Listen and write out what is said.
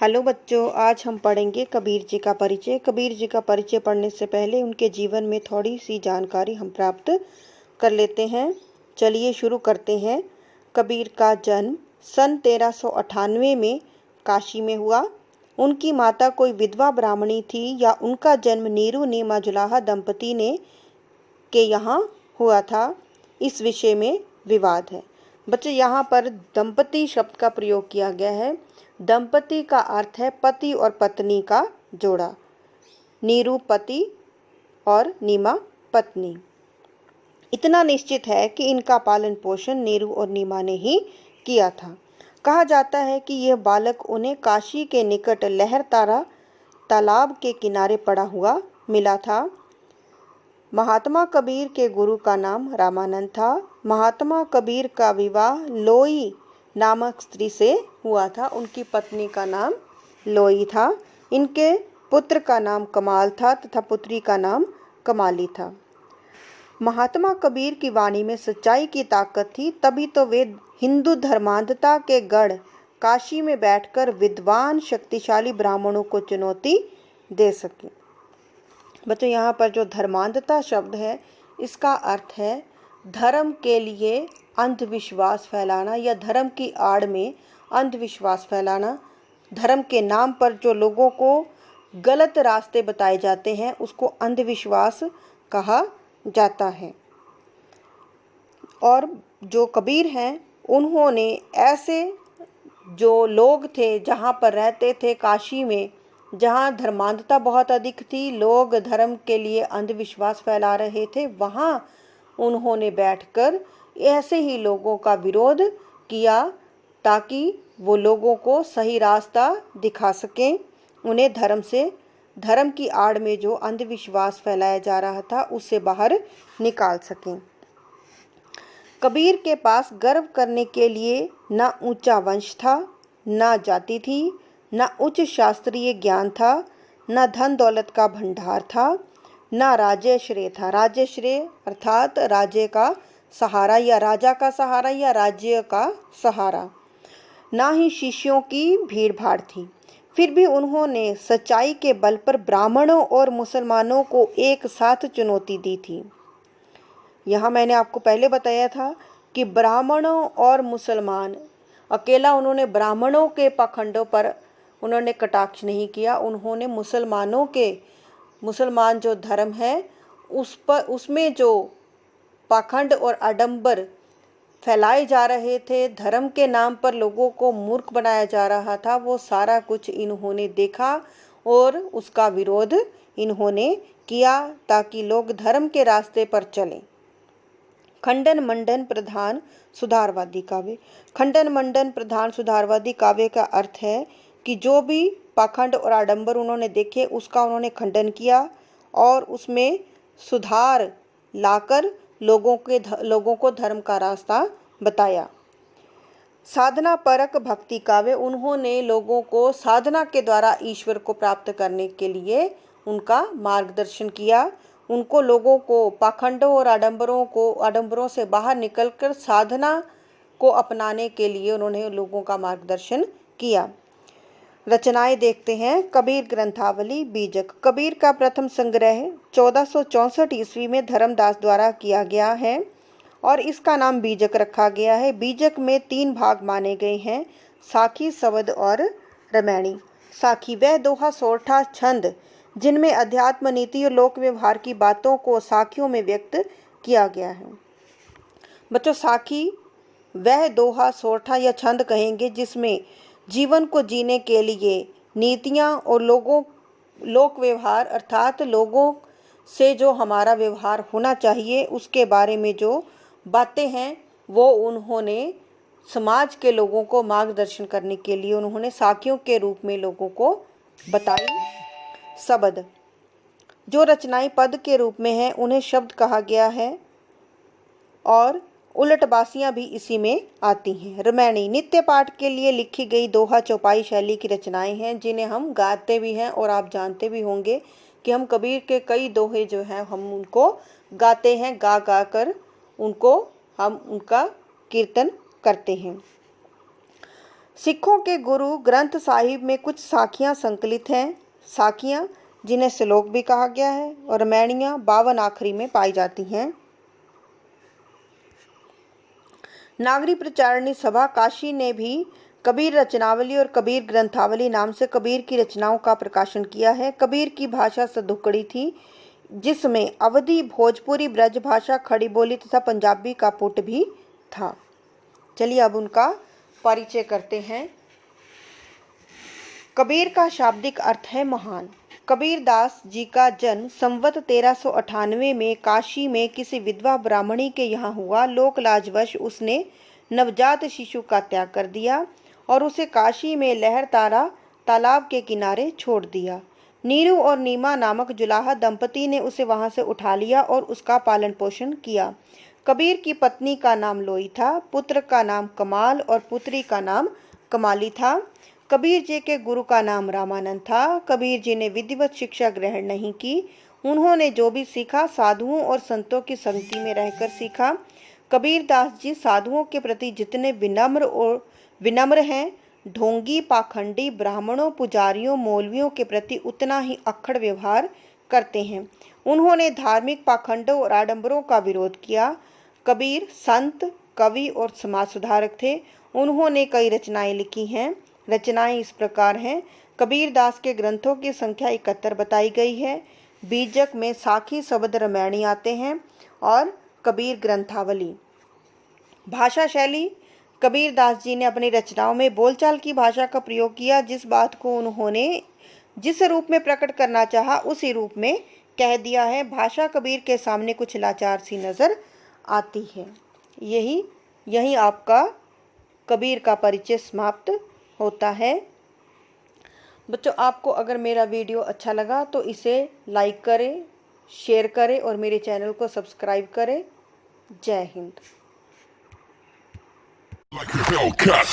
Hello बच्चों, आज हम पढ़ेंगे कबीर जी का परिचय। कबीर जी का परिचय पढ़ने से पहले उनके जीवन में थोड़ी सी जानकारी हम प्राप्त कर लेते हैं। चलिए शुरू करते हैं। कबीर का जन्म सन 1398 में काशी में हुआ। उनकी माता कोई विधवा ब्राह्मणी थी या उनका जन्म नीरू नीमा जुलाहा दंपति ने के यहाँ हुआ था, इस विषय में विवाद है। बच्चों, यहाँ पर दंपति शब्द का प्रयोग किया गया है। दंपति का अर्थ है पति और पत्नी का जोड़ा। नीरू पति और नीमा पत्नी। इतना निश्चित है कि इनका पालन पोषण नीरू और नीमा ने ही किया था। कहा जाता है कि यह बालक उन्हें काशी के निकट लहरतारा तालाब के किनारे पड़ा हुआ मिला था। महात्मा कबीर के गुरु का नाम रामानंद था। महात्मा कबीर का विवाह लोई नामक स्त्री से हुआ था। उनकी पत्नी का नाम लोई था। इनके पुत्र का नाम कमाल था तथा पुत्री का नाम कमाली था। महात्मा कबीर की वाणी में सच्चाई की ताकत थी, तभी तो वे हिंदू धर्मांधता के गढ़ काशी में बैठकर विद्वान शक्तिशाली ब्राह्मणों को चुनौती दे सके। बच्चों, यहाँ पर जो धर्मांधता शब्द है, इसका अर्थ है धर्म के लिए अंधविश्वास फैलाना या धर्म की आड़ में अंधविश्वास फैलाना। धर्म के नाम पर जो लोगों को गलत रास्ते बताए जाते हैं, उसको अंधविश्वास कहा जाता है। और जो कबीर हैं, उन्होंने ऐसे जो लोग थे, जहाँ पर रहते थे काशी में, जहाँ धर्मांधता बहुत अधिक थी, लोग धर्म के लिए अंधविश्वास फैला रहे थे, वहाँ उन्होंने बैठकर ऐसे ही लोगों का विरोध किया ताकि वो लोगों को सही रास्ता दिखा सकें, उन्हें धर्म की आड़ में जो अंधविश्वास फैलाया जा रहा था उससे बाहर निकाल सकें। कबीर के पास गर्व करने के लिए न ऊंचा वंश था, न जाति थी, न उच्च शास्त्रीय ज्ञान था, न धन दौलत का भंडार था, न राज्यश्रेय था। राज्यश्रेय अर्थात राज्य का सहारा या राजा का सहारा या राज्य का सहारा। ना ही शिष्यों की भीड़ भाड़ थी। फिर भी उन्होंने सच्चाई के बल पर ब्राह्मणों और मुसलमानों को एक साथ चुनौती दी थी। यहाँ मैंने आपको पहले बताया था कि ब्राह्मणों और मुसलमान, अकेला उन्होंने ब्राह्मणों के पाखंडों पर उन्होंने कटाक्ष नहीं किया। उन्होंने मुसलमान जो धर्म है उसमें जो पाखंड और आडंबर फैलाए जा रहे थे, धर्म के नाम पर लोगों को मूर्ख बनाया जा रहा था, वो सारा कुछ इन्होंने देखा और उसका विरोध इन्होंने किया ताकि लोग धर्म के रास्ते पर चलें। खंडन मंडन प्रधान सुधारवादी काव्य। खंडन मंडन प्रधान सुधारवादी काव्य का अर्थ है कि जो भी पाखंड और आडंबर उन्होंने देखे उसका उन्होंने खंडन किया और उसमें सुधार लाकर लोगों को धर्म का रास्ता बताया। साधना परक भक्ति काव्य। उन्होंने लोगों को साधना के द्वारा ईश्वर को प्राप्त करने के लिए उनका मार्गदर्शन किया। उनको लोगों को पाखंडों और आडंबरों से बाहर निकलकर साधना को अपनाने के लिए उन्होंने लोगों का मार्गदर्शन किया। रचनाएं देखते हैं। कबीर ग्रंथावली बीजक। कबीर का प्रथम संग्रह 1464 ईस्वी में धर्मदास द्वारा किया गया है और इसका नाम बीजक रखा गया है। बीजक में 3 भाग माने गए हैं, साखी, सवद और रामायणी। साखी वह दोहा सोरठा छंद जिनमें अध्यात्म, नीति और लोक व्यवहार की बातों को साखियों में व्यक्त किया गया है। बच्चों, साखी वह दोहा सोरठा या छंद कहेंगे जिसमें जीवन को जीने के लिए नीतियाँ और लोक व्यवहार अर्थात लोगों से जो हमारा व्यवहार होना चाहिए उसके बारे में जो बातें हैं वो उन्होंने समाज के लोगों को मार्गदर्शन करने के लिए उन्होंने साखियों के रूप में लोगों को बताई। शब्द जो रचनाएं पद के रूप में हैं उन्हें शब्द कहा गया है और उलटबासियां भी इसी में आती हैं। रामायणी नित्य पाठ के लिए लिखी गई दोहा चौपाई शैली की रचनाएं हैं जिन्हें हम गाते भी हैं और आप जानते भी होंगे कि हम कबीर के कई दोहे जो हैं हम उनको गाते हैं, गा गा कर उनको हम उनका कीर्तन करते हैं। सिखों के गुरु ग्रंथ साहिब में कुछ साखियाँ संकलित हैं। साखियाँ जिन्हें श्लोक भी कहा गया है और रमैणियाँ 52 आखिरी में पाई जाती हैं। नागरी प्रचारणी सभा काशी ने भी कबीर रचनावली और कबीर ग्रंथावली नाम से कबीर की रचनाओं का प्रकाशन किया है। कबीर की भाषा सदुकड़ी थी, जिसमें अवधी, भोजपुरी, ब्रज भाषा, खड़ी बोली तथा पंजाबी का पुट भी था। चलिए अब उनका परिचय करते हैं। कबीर का शाब्दिक अर्थ है महान। कबीर दास जी का जन्म संवत 1398 में काशी में किसी विधवा ब्राह्मणी के यहाँ हुआ। लोक लाजवश उसने नवजात शिशु का त्याग कर दिया और उसे काशी में लहर तारा तालाब के किनारे छोड़ दिया। नीरू और नीमा नामक जुलाहा दंपति ने उसे वहां से उठा लिया और उसका पालन पोषण किया। कबीर की पत्नी का नाम लोई था, पुत्र का नाम कमाल और पुत्री का नाम कमाली था। कबीर जी के गुरु का नाम रामानंद था। कबीर जी ने विधिवत शिक्षा ग्रहण नहीं की। उन्होंने जो भी सीखा साधुओं और संतों की संगति में रहकर सीखा। कबीर दास जी साधुओं के प्रति जितने विनम्र हैं, ढोंगी, पाखंडी, ब्राह्मणों, पुजारियों, मौलवियों के प्रति उतना ही अक्खड़ व्यवहार करते हैं। उन्होंने धार्मिक पाखंडों और आडंबरों का विरोध किया। कबीर संत, कवि और समाज सुधारक थे। उन्होंने कई रचनाएं लिखी हैं। रचनाएं इस प्रकार हैं। कबीर दास के ग्रंथों की संख्या 71 बताई गई है। बीजक में साखी शब्द रमैणी आते हैं और कबीर ग्रंथावली। भाषा शैली, कबीर दास जी ने अपनी रचनाओं में बोलचाल की भाषा का प्रयोग किया। जिस बात को उन्होंने जिस रूप में प्रकट करना चाहा उसी रूप में कह दिया है। भाषा कबीर के सामने कुछ लाचार सी नजर आती है। यही आपका कबीर का परिचय समाप्त होता है। बच्चों, आपको अगर मेरा वीडियो अच्छा लगा तो इसे लाइक करें, शेयर करें और मेरे चैनल को सब्सक्राइब करें। जय हिंद। Like a Hellcat.